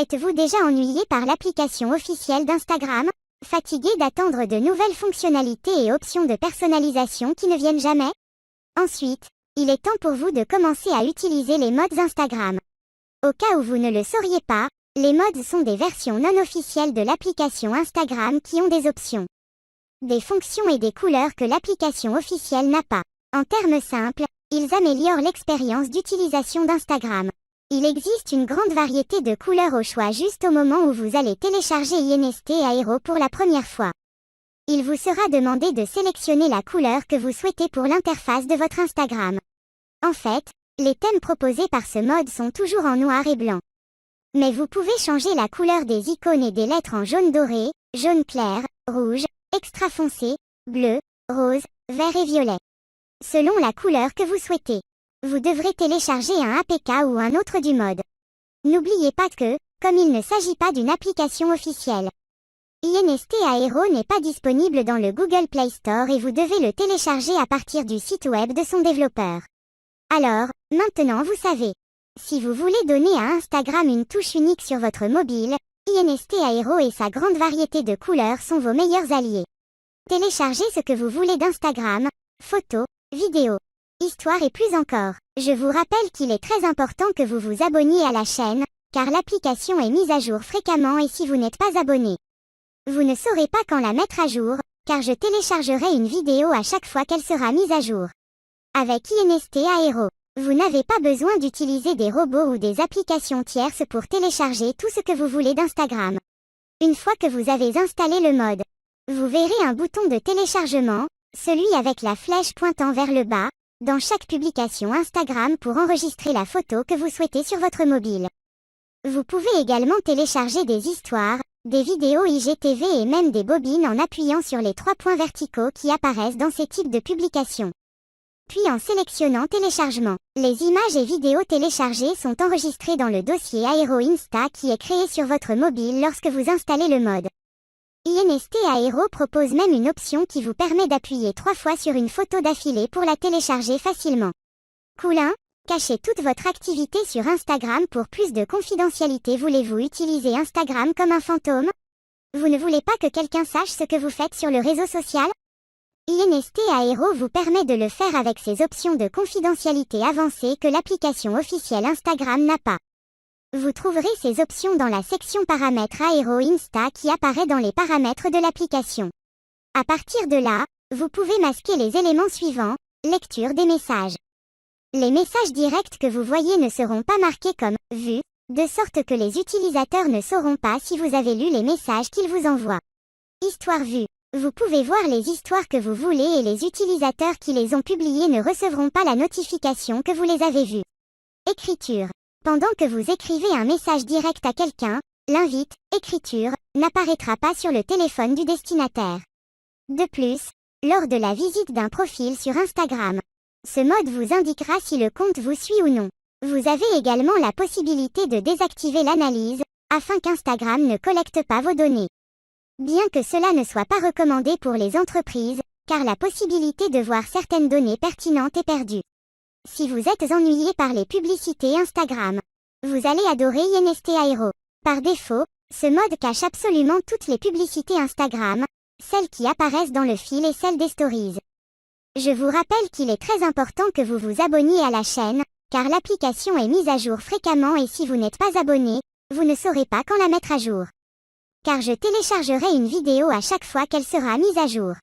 Êtes-vous déjà ennuyé par l'application officielle d'Instagram? Fatigué d'attendre de nouvelles fonctionnalités et options de personnalisation qui ne viennent jamais? Ensuite, il est temps pour vous de commencer à utiliser les mods Instagram. Au cas où vous ne le sauriez pas, les mods sont des versions non officielles de l'application Instagram qui ont des options, des fonctions et des couleurs que l'application officielle n'a pas. En termes simples, ils améliorent l'expérience d'utilisation d'Instagram. Il existe une grande variété de couleurs au choix juste au moment où vous allez télécharger INST Aero pour la première fois. Il vous sera demandé de sélectionner la couleur que vous souhaitez pour l'interface de votre Instagram. En fait, les thèmes proposés par ce mode sont toujours en noir et blanc. Mais vous pouvez changer la couleur des icônes et des lettres en jaune doré, jaune clair, rouge, extra foncé, bleu, rose, vert et violet, selon la couleur que vous souhaitez. Vous devrez télécharger un APK ou un autre du mode. N'oubliez pas que, comme il ne s'agit pas d'une application officielle, INST Aero n'est pas disponible dans le Google Play Store et vous devez le télécharger à partir du site web de son développeur. Alors, maintenant vous savez. Si vous voulez donner à Instagram une touche unique sur votre mobile, INST Aero et sa grande variété de couleurs sont vos meilleurs alliés. Téléchargez ce que vous voulez d'Instagram, photos, vidéos, histoire et plus encore. Je vous rappelle qu'il est très important que vous vous abonniez à la chaîne, car l'application est mise à jour fréquemment et si vous n'êtes pas abonné, vous ne saurez pas quand la mettre à jour, car je téléchargerai une vidéo à chaque fois qu'elle sera mise à jour. Avec INST Aero, vous n'avez pas besoin d'utiliser des robots ou des applications tierces pour télécharger tout ce que vous voulez d'Instagram. Une fois que vous avez installé le mode, vous verrez un bouton de téléchargement, celui avec la flèche pointant vers le bas, dans chaque publication Instagram pour enregistrer la photo que vous souhaitez sur votre mobile. Vous pouvez également télécharger des histoires, des vidéos IGTV et même des bobines en appuyant sur les 3 points verticaux qui apparaissent dans ces types de publications. Puis en sélectionnant téléchargement, les images et vidéos téléchargées sont enregistrées dans le dossier Aero Insta qui est créé sur votre mobile lorsque vous installez le mode. INST Aero propose même une option qui vous permet d'appuyer 3 fois sur une photo d'affilée pour la télécharger facilement. Cool, hein? Cachez toute votre activité sur Instagram pour plus de confidentialité. Voulez-vous utiliser Instagram comme un fantôme? Vous ne voulez pas que quelqu'un sache ce que vous faites sur le réseau social? INST Aero vous permet de le faire avec ses options de confidentialité avancées que l'application officielle Instagram n'a pas. Vous trouverez ces options dans la section paramètres Aero Insta qui apparaît dans les paramètres de l'application. À partir de là, vous pouvez masquer les éléments suivants, lecture des messages. Les messages directs que vous voyez ne seront pas marqués comme « vus », de sorte que les utilisateurs ne sauront pas si vous avez lu les messages qu'ils vous envoient. Histoire vue. Vous pouvez voir les histoires que vous voulez et les utilisateurs qui les ont publiées ne recevront pas la notification que vous les avez vues. Écriture. Pendant que vous écrivez un message direct à quelqu'un, l'invite, écriture, n'apparaîtra pas sur le téléphone du destinataire. De plus, lors de la visite d'un profil sur Instagram, ce mode vous indiquera si le compte vous suit ou non. Vous avez également la possibilité de désactiver l'analyse, afin qu'Instagram ne collecte pas vos données. Bien que cela ne soit pas recommandé pour les entreprises, car la possibilité de voir certaines données pertinentes est perdue. Si vous êtes ennuyé par les publicités Instagram, vous allez adorer INST Aero. Par défaut, ce mode cache absolument toutes les publicités Instagram, celles qui apparaissent dans le fil et celles des stories. Je vous rappelle qu'il est très important que vous vous abonniez à la chaîne, car l'application est mise à jour fréquemment et si vous n'êtes pas abonné, vous ne saurez pas quand la mettre à jour. Car je téléchargerai une vidéo à chaque fois qu'elle sera mise à jour.